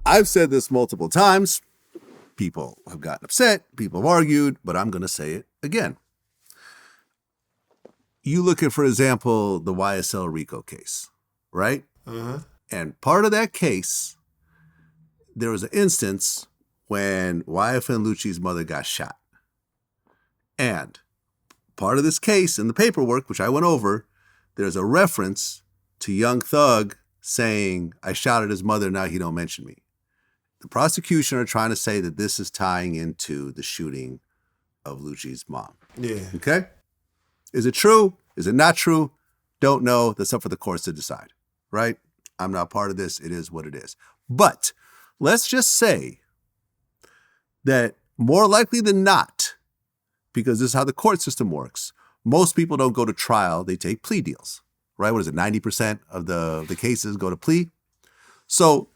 I've said this multiple times. People have gotten upset. People have argued, but I'm going to say it again. You look at, for example, the YSL RICO case, right? Uh-huh. And part of that case, there was an instance when YFN Lucci's mother got shot. And part of this case in the paperwork, which I went over, there's a reference to Young Thug saying, I shot at his mother, now he don't mention me. The prosecution are trying to say that this is tying into the shooting of Lucci's mom. Yeah. Okay? Is it true? Is it not true? Don't know. That's up for the courts to decide, right? I'm not part of this. It is what it is. But let's just say that more likely than not, because this is how the court system works, most people don't go to trial. They take plea deals, right? What is it? 90% of the cases go to plea. So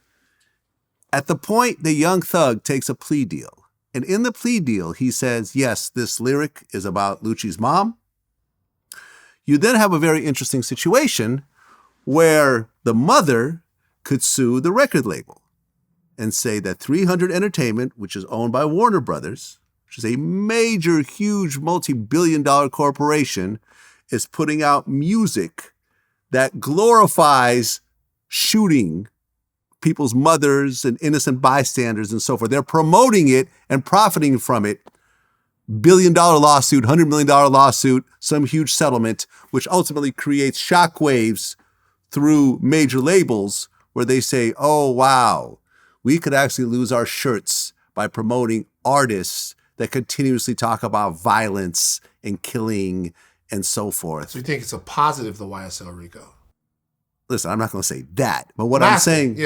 at the point the Young Thug takes a plea deal, and in the plea deal, he says, yes, this lyric is about Lucci's mom. You then have a very interesting situation where the mother could sue the record label and say that 300 Entertainment, which is owned by Warner Brothers, which is a major, huge, multi-billion-dollar corporation, is putting out music that glorifies shooting people's mothers and innocent bystanders and so forth. They're promoting it and profiting from it. $1 billion lawsuit, $100 million lawsuit, some huge settlement, which ultimately creates shockwaves through major labels where they say, oh, wow, we could actually lose our shirts by promoting artists that continuously talk about violence and killing and so forth. So you think it's a positive, the YSL RICO? Listen, I'm not going to say that, but what I'm saying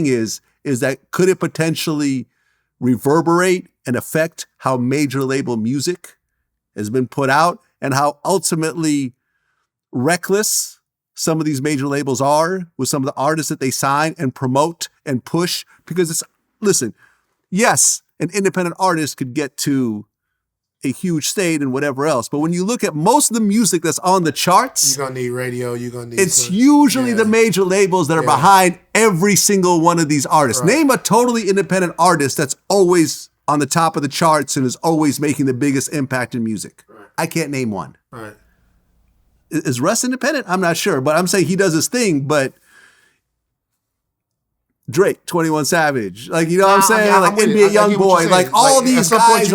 is that could it potentially reverberate and affect how major label music has been put out and how ultimately reckless some of these major labels are with some of the artists that they sign and promote and push? Because listen, yes, an independent artist could get to a huge state and whatever else, but when you look at most of the music that's on the charts, you're going to need radio, you're going to need... It's usually the major labels that are behind every single one of these artists. Right. Name a totally independent artist that's always on the top of the charts and is always making the biggest impact in music. Right. I can't name one. Right. Is Russ independent? I'm not sure, but I'm saying he does his thing, but Drake, 21 Savage, like, you know what I'm saying? Like NBA Youngboy, like all these guys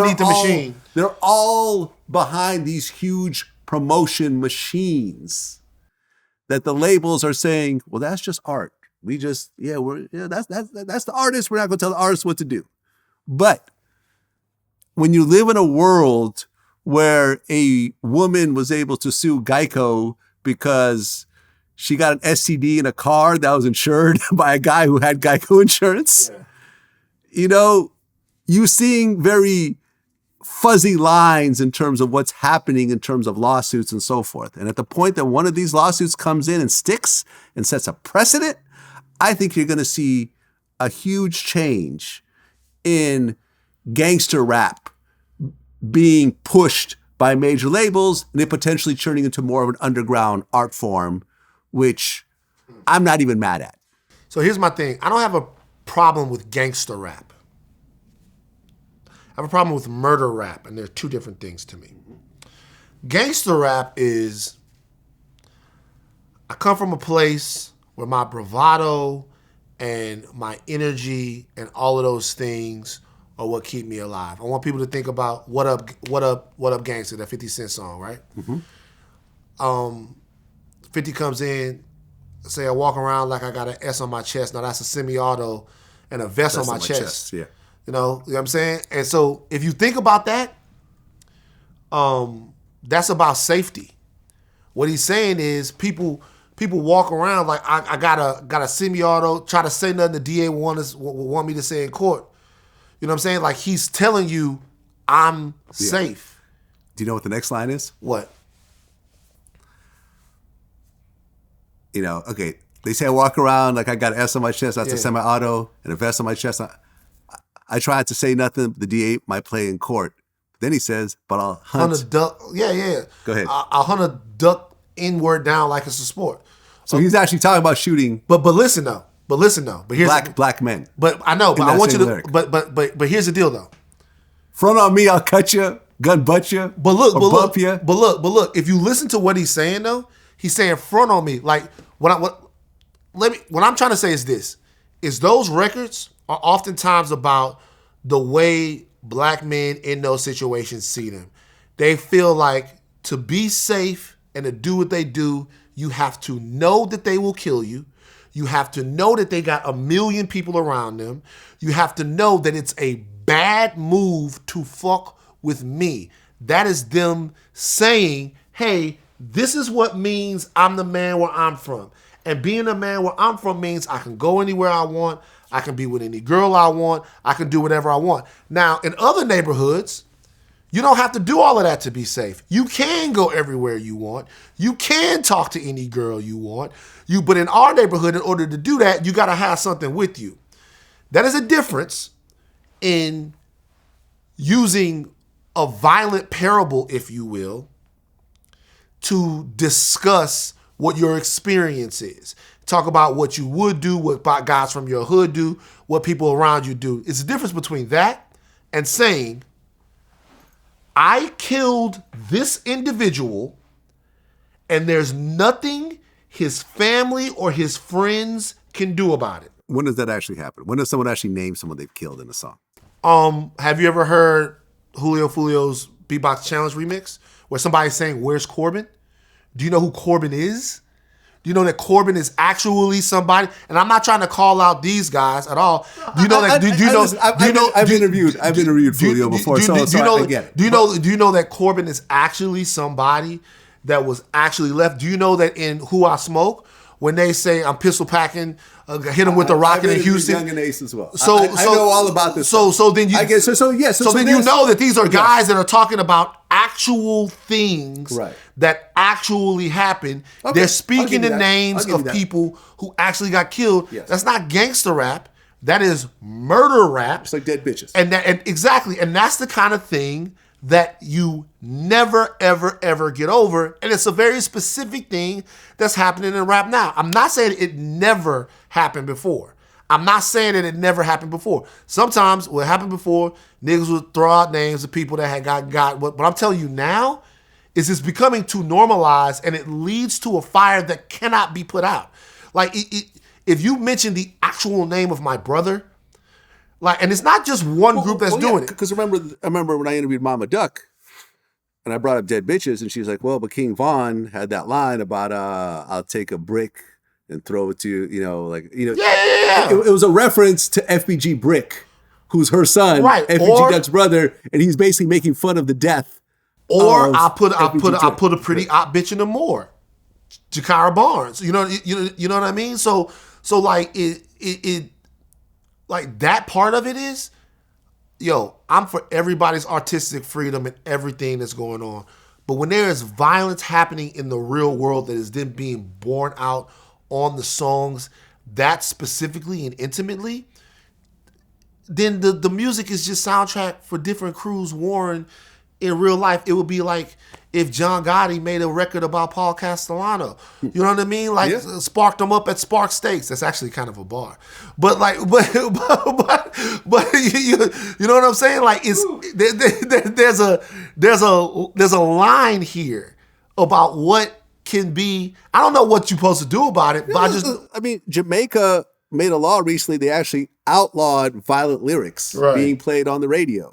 they're all behind these huge promotion machines that the labels are saying, well, that's just art. We just, that's the artist. We're not going to tell the artist what to do. But when you live in a world where a woman was able to sue Geico because she got an STD in a car that was insured by a guy who had Geico insurance, you seeing very fuzzy lines in terms of what's happening in terms of lawsuits and so forth. And at the point that one of these lawsuits comes in and sticks and sets a precedent, I think you're going to see a huge change in gangster rap being pushed by major labels and it potentially turning into more of an underground art form, which I'm not even mad at. So here's my thing. I don't have a problem with gangster rap. I have a problem with murder rap, and they're two different things to me. Gangster rap is, I come from a place where my bravado and my energy and all of those things are what keep me alive. I want people to think about what up Gangsta, that 50 Cent song, right? Mm-hmm. 50 comes in, say I walk around like I got an S on my chest. Now that's a semi-auto and a vest on my chest. Yeah. You know what I'm saying? And so if you think about that, that's about safety. What he's saying is people walk around like I got a semi-auto, try to say nothing the DA want me to say in court. You know what I'm saying? Like he's telling you I'm safe. Do you know what the next line is? What? Okay, they say I walk around like I got an S on my chest, that's a semi-auto, and a vest on my chest. I tried to say nothing the DA might play in court. Then he says, but I'll hunt. A duck. Yeah. Go ahead. I'll hunt a duck inward down like it's a sport. So he's actually talking about shooting. But listen though, But listen though. But here's black men. But I know. But In I that want you same to. lyric. But here's the deal though. Front on me, I'll cut you, gun butt you, But look, or bump you. but look. If you listen to what he's saying though, he's saying front on me. Like what I'm trying to say is this: is those records are oftentimes about the way black men in those situations see them. They feel like to be safe and to do what they do, you have to know that they will kill you. You have to know that they got a million people around them. You have to know that it's a bad move to fuck with me. That is them saying, hey, this is what means I'm the man where I'm from. And being a man where I'm from means I can go anywhere I want. I can be with any girl I want. I can do whatever I want. Now, in other neighborhoods, you don't have to do all of that to be safe. You can go everywhere you want. You can talk to any girl you want. But in our neighborhood, in order to do that, you got to have something with you. That is a difference in using a violent parable, if you will, to discuss what your experience is. Talk about what you would do, what guys from your hood do, what people around you do. It's a difference between that and saying, I killed this individual and there's nothing his family or his friends can do about it. When does that actually happen? When does someone actually name someone they've killed in a song? Have you ever heard Julio Fulio's Beatbox Challenge remix where somebody's saying, where's Corbin? Do you know who Corbin is? Do you know that Corbin is actually somebody? And I'm not trying to call out these guys at all. Do you know that? I've interviewed Fulio before, so I get it. Do you know that Corbin is actually somebody that was actually left? Do you know that in Who I Smoke, when they say I'm pistol packing, hit him with a rocket in Houston? Young and Ace as well. So I know all about this. So then you, I guess so. Yes. So then you know that these are guys that are talking about actual things that actually happened. Okay. They're speaking the names of people who actually got killed. Yes. That's not gangster rap. That is murder rap. It's like dead bitches. And exactly. And that's the kind of thing that you never, ever, ever get over. And it's a very specific thing that's happening in rap now. I'm not saying it never happened before. I'm not saying that it never happened before. Sometimes what happened before, niggas would throw out names of people that had got. But I'm telling you now, is it's becoming too normalized and it leads to a fire that cannot be put out. Like if you mention the actual name of my brother, like, and it's not just one group that's doing it. Because I remember when I interviewed Mama Duck, and I brought up Dead Bitches, and she's like, "Well, but King Von had that line about I'll take a brick and throw it to you, Yeah. It was a reference to FBG Brick, who's her son, right? FBG Duck's brother, and he's basically making fun of the death. Or I put a pretty op bitch in the more, Jakara Barnes. You know what I mean? So like it. Like that part of it is, I'm for everybody's artistic freedom and everything that's going on. But when there is violence happening in the real world that is then being borne out on the songs, that specifically and intimately, then the music is just soundtrack for different crews warring in real life. It would be like if John Gotti made a record about Paul Castellano. You know what I mean? Like sparked them up at Spark Steaks. That's actually kind of a bar. But like, but you know what I'm saying? Like there's a line here about what can be. I don't know what you're supposed to do about it, but I mean, Jamaica made a law recently. They actually outlawed violent lyrics being played on the radio.